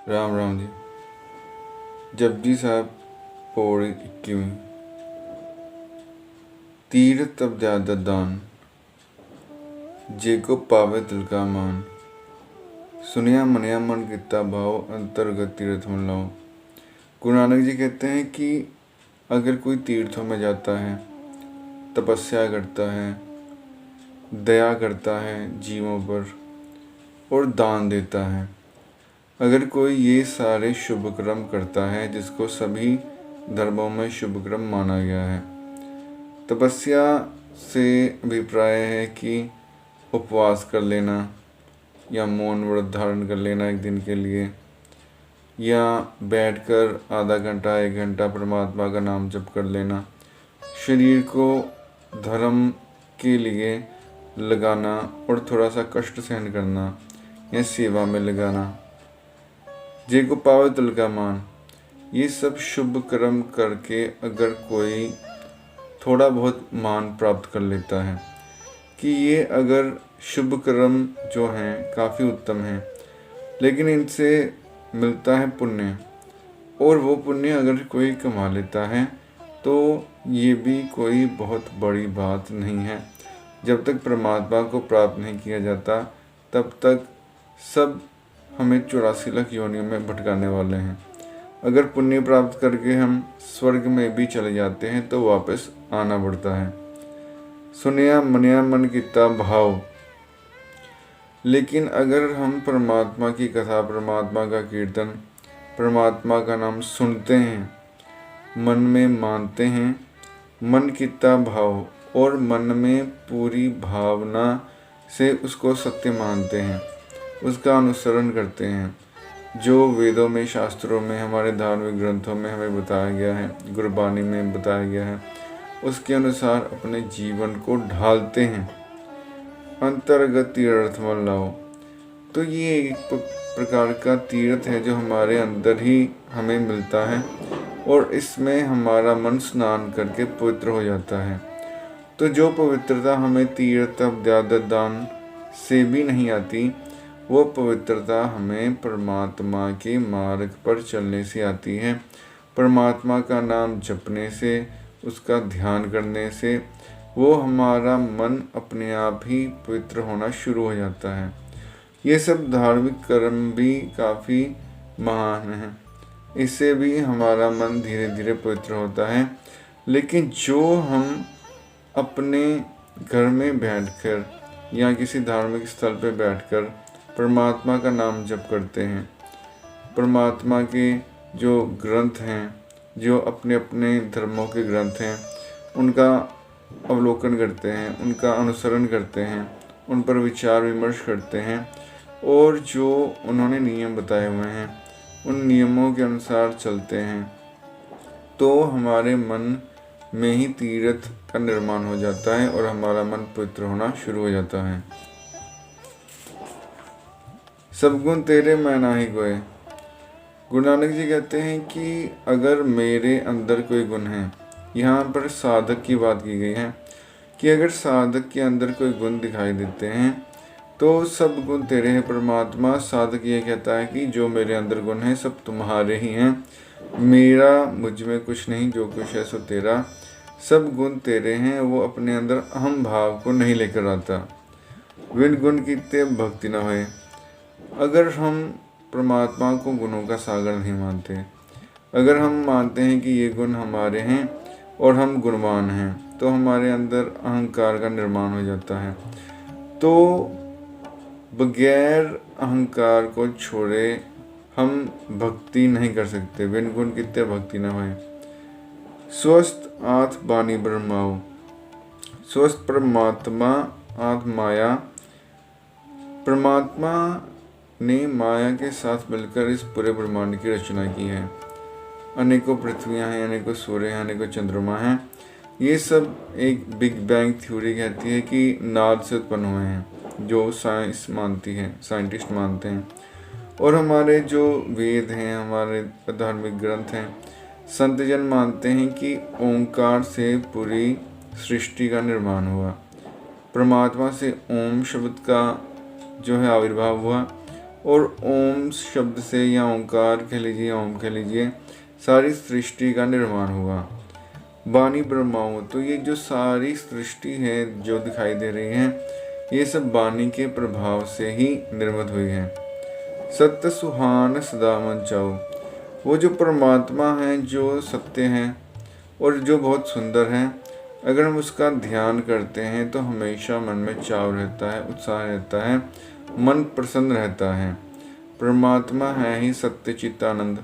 राम राम जी। जपजी साहब पौड़ी 21। तीर तब ज्यादा दान, जे को पावे तिल का मान। सुनिया मनिया मन किता भाव, अंतर्गत तीर्थ मन लाओ। गुरु नानक जी कहते हैं कि अगर कोई तीर्थों में जाता है, तपस्या करता है, दया करता है जीवों पर और दान देता है, अगर कोई ये सारे शुभ कर्म करता है जिसको सभी धर्मों में शुभ कर्म माना गया है। तपस्या से अभिप्राय है कि उपवास कर लेना या मौन व्रत धारण कर लेना एक दिन के लिए, या बैठकर आधा घंटा 1 घंटा परमात्मा का नाम जप कर लेना, शरीर को धर्म के लिए लगाना और थोड़ा सा कष्ट सहन करना या सेवा में लगाना। जे को पावे तिल का मान, ये सब शुभ कर्म करके अगर कोई थोड़ा बहुत मान प्राप्त कर लेता है कि ये अगर शुभ कर्म जो हैं काफ़ी उत्तम हैं, लेकिन इनसे मिलता है पुण्य, और वो पुण्य अगर कोई कमा लेता है तो ये भी कोई बहुत बड़ी बात नहीं है। जब तक परमात्मा को प्राप्त नहीं किया जाता तब तक सब हमें 84 लाख योनियों में भटकाने वाले हैं। अगर पुण्य प्राप्त करके हम स्वर्ग में भी चले जाते हैं तो वापस आना पड़ता है। सुनिया मनिया मन किता भाव। लेकिन अगर हम परमात्मा की कथा, परमात्मा का कीर्तन, परमात्मा का नाम सुनते हैं, मन में मानते हैं, मन किता भाव, और मन में पूरी भावना से उसको सत्य मानते हैं, उसका अनुसरण करते हैं, जो वेदों में, शास्त्रों में, हमारे धार्मिक ग्रंथों में हमें बताया गया है, गुरबानी में बताया गया है, उसके अनुसार अपने जीवन को ढालते हैं, अंतर्गत तीर्थ मन लाओ। तो ये एक प्रकार का तीर्थ है जो हमारे अंदर ही हमें मिलता है और इसमें हमारा मन स्नान करके पवित्र हो जाता है। तो जो पवित्रता हमें तीर्थ अध्यात्म दान से भी नहीं आती, वो पवित्रता हमें परमात्मा के मार्ग पर चलने से आती है। परमात्मा का नाम जपने से, उसका ध्यान करने से वो हमारा मन अपने आप ही पवित्र होना शुरू हो जाता है। ये सब धार्मिक कर्म भी काफ़ी महान हैं, इससे भी हमारा मन धीरे धीरे पवित्र होता है। लेकिन जो हम अपने घर में बैठकर या किसी धार्मिक स्थल पर बैठकर परमात्मा का नाम जप करते हैं, परमात्मा के जो ग्रंथ हैं, जो अपने अपने धर्मों के ग्रंथ हैं, उनका अवलोकन करते हैं, उनका अनुसरण करते हैं, उन पर विचार विमर्श करते हैं और जो उन्होंने नियम बताए हुए हैं उन नियमों के अनुसार चलते हैं, तो हमारे मन में ही तीर्थ का निर्माण हो जाता है और हमारा मन पवित्र होना शुरू हो जाता है। सब गुण तेरे मैं नाही कोय। गुरु नानक जी कहते हैं कि अगर मेरे अंदर कोई गुण है, यहाँ पर साधक की बात की गई है कि अगर साधक के अंदर कोई गुण दिखाई देते हैं तो सब गुण तेरे हैं। परमात्मा साधक ये कहता है कि जो मेरे अंदर गुण हैं सब तुम्हारे ही हैं, मेरा मुझ में कुछ नहीं, जो कुछ है सो तेरा, सब गुण तेरे हैं। वो अपने अंदर अहम भाव को नहीं लेकर आता। विन गुण कीते भक्ति न होए। अगर हम परमात्मा को गुणों का सागर नहीं मानते, अगर हम मानते हैं कि ये गुण हमारे हैं और हम गुणवान हैं, तो हमारे अंदर अहंकार का निर्माण हो जाता है। तो बगैर अहंकार को छोड़े हम भक्ति नहीं कर सकते। बिन गुण कितने भक्ति न होए। स्वस्थ आत्म बानी ब्रह्माओ। स्वस्थ परमात्मा आत्म माया। परमात्मा ने माया के साथ मिलकर इस पूरे ब्रह्मांड की रचना की है। अनेकों पृथ्वियाँ हैं, अनेकों सूर्य हैं, अनेकों चंद्रमा हैं। ये सब एक बिग बैंग थ्योरी कहती है कि नाद से उत्पन्न हुए हैं, जो साइंस मानती है, साइंटिस्ट मानते हैं। और हमारे जो वेद हैं, हमारे धार्मिक ग्रंथ हैं, संतजन मानते हैं कि ओंकार से पूरी सृष्टि का निर्माण हुआ। परमात्मा से ओम शब्द का जो है आविर्भाव हुआ और ओम शब्द से या ओंकार कह लीजिए, ओम कह लीजिए, सारी सृष्टि का निर्माण हुआ। वाणी ब्रह्माओं, तो ये जो सारी सृष्टि है जो दिखाई दे रही है, ये सब वाणी के प्रभाव से ही निर्मित हुई है। सत्य सुहान सदा मन चाओ, वो जो परमात्मा है जो सत्य है और जो बहुत सुंदर है, अगर हम उसका ध्यान करते हैं तो हमेशा मन में चाव रहता है, उत्साह रहता है, मन प्रसन्न रहता है। परमात्मा है ही सत्य चित्त आनंद,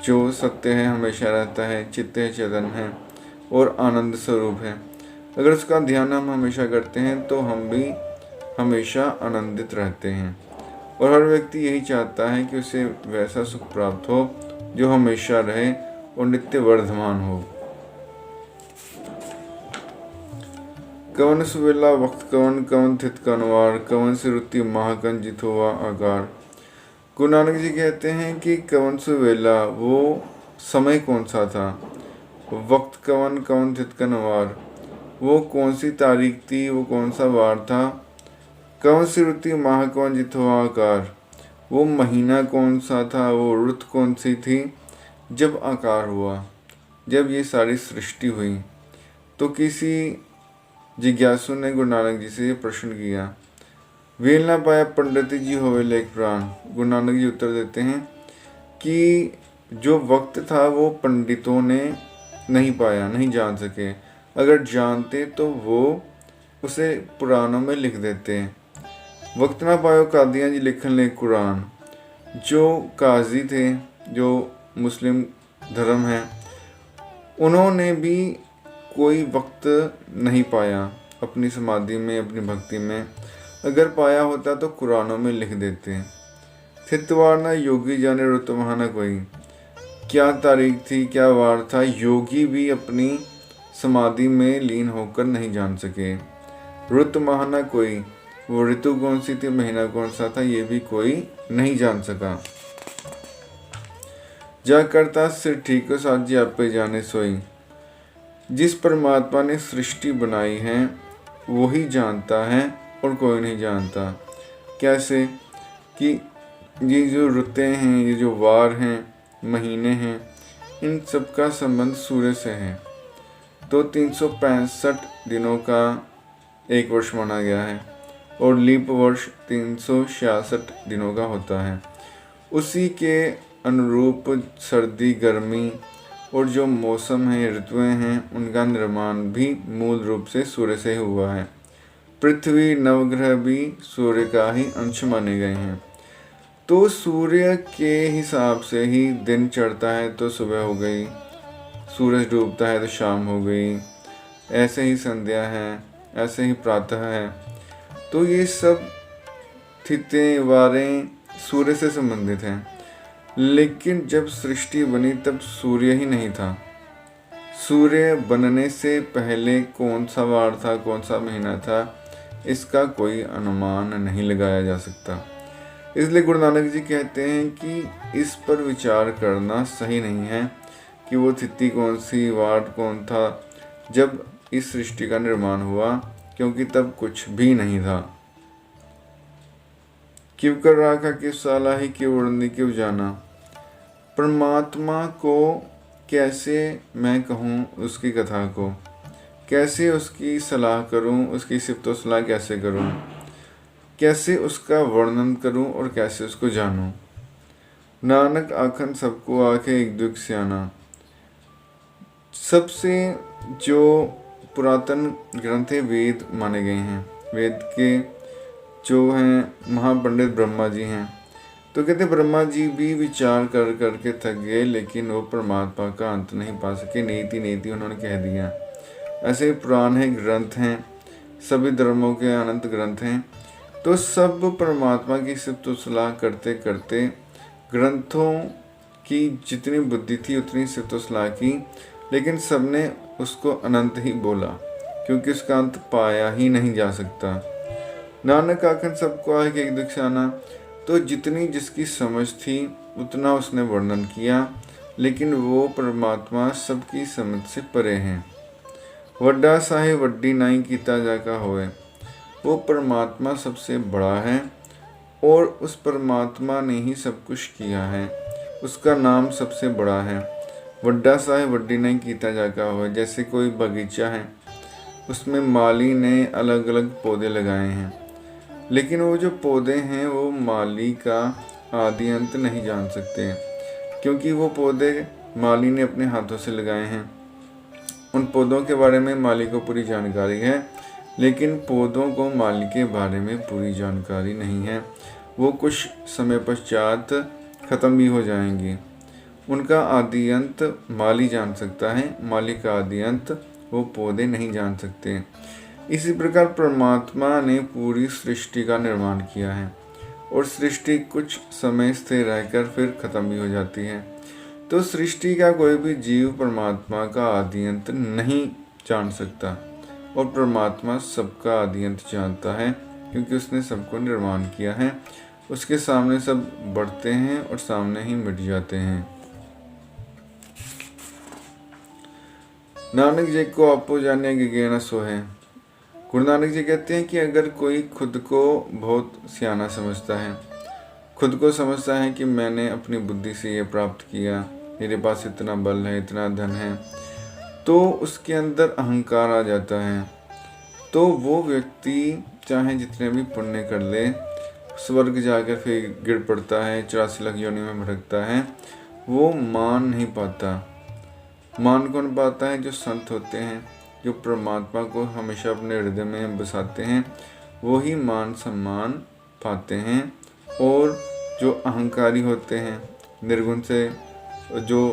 जो सत्य है हमेशा रहता है, चित्त है चेतन है और आनंद स्वरूप है। अगर उसका ध्यान हम हमेशा करते हैं तो हम भी हमेशा आनंदित रहते हैं। और हर व्यक्ति यही चाहता है कि उसे वैसा सुख प्राप्त हो जो हमेशा रहे और नित्य वर्धमान हो। कवन सुवेला वक्त कवन कवन थित कनवार, कवन से रुति महाकन जित हुआ आकार। गुरु नानक जी कहते हैं कि कवन सुवेला, वो समय कौन सा था। वक्त कवन कवन थित कनवार, वो कौन सी तारीख थी, वो कौन सा वार था। कवन सी रुति माह कवन जित हुआ आकार, वो महीना कौन सा था, वो रुत कौन सी थी जब आकार हुआ। जब ये सारी सृष्टि हुई तो किसी जिज्ञासु ने गुरु नानक जी से ये प्रश्न किया, वेल ना पाया पंडित जी होवे लेख प्राण। गुरु नानक जी उत्तर देते हैं कि जो वक्त था वो पंडितों ने नहीं पाया, नहीं जान सके। अगर जानते तो वो उसे पुराणों में लिख देते। वक्त ना पायो कादियाँ जी लिखन ले कुरान। जो काजी थे, जो मुस्लिम धर्म है, उन्होंने भी कोई वक्त नहीं पाया अपनी समाधि में, अपनी भक्ति में। अगर पाया होता तो कुरानों में लिख देते। थितवार ना योगी जाने रुत महाना कोई, क्या तारीख थी, क्या वार था, योगी भी अपनी समाधि में लीन होकर नहीं जान सके। रुत महाना कोई, वो ऋतु कौन सी थी, महीना कौन सा था, ये भी कोई नहीं जान सका। जा करता सिर ठीक साजी आपे जाने सोई। जिस परमात्मा ने सृष्टि बनाई है वही जानता है और कोई नहीं जानता। कैसे कि ये जो रुतें हैं, ये जो वार हैं, महीने हैं, इन सब का संबंध सूर्य से है। तो 365 दिनों का एक वर्ष माना गया है और लीप वर्ष 366 दिनों का होता है। उसी के अनुरूप सर्दी, गर्मी और जो मौसम है, ऋतुएं हैं, उनका निर्माण भी मूल रूप से सूर्य से ही हुआ है। पृथ्वी, नवग्रह भी सूर्य का ही अंश माने गए हैं। तो सूर्य के हिसाब से ही दिन चढ़ता है तो सुबह हो गई, सूरज डूबता है तो शाम हो गई, ऐसे ही संध्या है, ऐसे ही प्रातः है। तो ये सब तिथियां, वारें सूर्य से संबंधित हैं। लेकिन जब सृष्टि बनी तब सूर्य ही नहीं था। सूर्य बनने से पहले कौन सा वार था, कौन सा महीना था, इसका कोई अनुमान नहीं लगाया जा सकता। इसलिए गुरु नानक जी कहते हैं कि इस पर विचार करना सही नहीं है कि वो तिथि कौन सी, वार कौन था जब इस सृष्टि का निर्माण हुआ, क्योंकि तब कुछ भी नहीं था। क्यों कर राखा कि साला ही क्यों उड़नी क्यों जाना। परमात्मा को कैसे मैं कहूँ उसकी कथा को, कैसे उसकी सलाह करूँ, उसकी सिफ़्तो सलाह कैसे करूँ, कैसे उसका वर्णन करूँ और कैसे उसको जानूँ। नानक आखन सबको आखे एक दुख सियाना। सबसे जो पुरातन ग्रंथ है वेद माने गए हैं। वेद के जो हैं महापंडित ब्रह्मा जी हैं। तो कहते ब्रह्मा जी भी विचार कर करके थक गए, लेकिन वो परमात्मा का अंत नहीं पा सके। नीति नीति उन्होंने कह दिया। ऐसे पुराण है, ग्रंथ हैं, सभी धर्मों के अनंत ग्रंथ हैं। तो सब परमात्मा की सिफ़्त सलाह करते करते ग्रंथों की जितनी बुद्धि थी उतनी सिफ़्त सलाह की, लेकिन सबने उसको अनंत ही बोला, क्योंकि उसका अंत पाया ही नहीं जा सकता। नानक आखन सबको आए कि एक दिखाना। तो जितनी जिसकी समझ थी उतना उसने वर्णन किया, लेकिन वो परमात्मा सबकी समझ से परे हैं। वड्डा साहे वड्डी नाई कीता जाका होए। वो परमात्मा सबसे बड़ा है और उस परमात्मा ने ही सब कुछ किया है। उसका नाम सबसे बड़ा है। वड्डा सा है वड्डी नहीं कीता जाका हुआ। जैसे कोई बगीचा है, उसमें माली ने अलग अलग पौधे लगाए हैं, लेकिन वो जो पौधे हैं वो माली का आदि अंत नहीं जान सकते, क्योंकि वो पौधे माली ने अपने हाथों से लगाए हैं। उन पौधों के बारे में माली को पूरी जानकारी है, लेकिन पौधों को माली के बारे में पूरी जानकारी नहीं है। वो कुछ समय पश्चात ख़त्म भी हो जाएंगे। उनका आदि अंत माली जान सकता है, माली का आदि अंत वो पौधे नहीं जान सकते। इसी प्रकार परमात्मा ने पूरी सृष्टि का निर्माण किया है, और सृष्टि कुछ समय स्थिर रहकर फिर ख़त्म भी हो जाती है। तो सृष्टि का कोई भी जीव परमात्मा का आदि अंत नहीं जान सकता, और परमात्मा सबका आदि अंत जानता है, क्योंकि उसने सबको निर्माण किया है। उसके सामने सब बढ़ते हैं और सामने ही मिट जाते हैं। नानक जी को आपो जाने गए न सोहे। गुरु नानक जी कहते हैं कि अगर कोई खुद को बहुत सियाना समझता है, खुद को समझता है कि मैंने अपनी बुद्धि से ये प्राप्त किया, मेरे पास इतना बल है, इतना धन है, तो उसके अंदर अहंकार आ जाता है। तो वो व्यक्ति चाहे जितने भी पुण्य कर ले, स्वर्ग जाकर फिर गिर पड़ता है, 84 लाख योनि में भटकता है, वो मान नहीं पाता। मान कौन पाता है? जो संत होते हैं, जो परमात्मा को हमेशा अपने हृदय में बसाते हैं, वो ही मान सम्मान पाते हैं। और जो अहंकारी होते हैं, निर्गुण से जो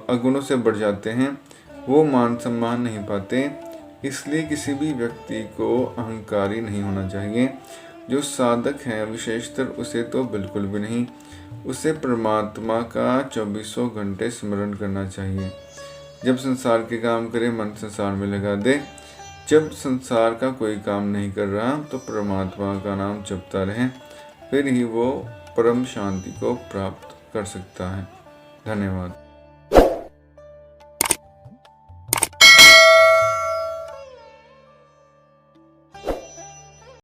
अगुणों से बढ़ जाते हैं, वो मान सम्मान नहीं पाते। इसलिए किसी भी व्यक्ति को अहंकारी नहीं होना चाहिए। जो साधक है विशेषतर, उसे तो बिल्कुल भी नहीं। उसे परमात्मा का 24 घंटे स्मरण करना चाहिए। जब संसार के काम करे, मन संसार में लगा दे। जब संसार का कोई काम नहीं कर रहा, तो परमात्मा का नाम जपता रहे, फिर ही वो परम शांति को प्राप्त कर सकता है। धन्यवाद।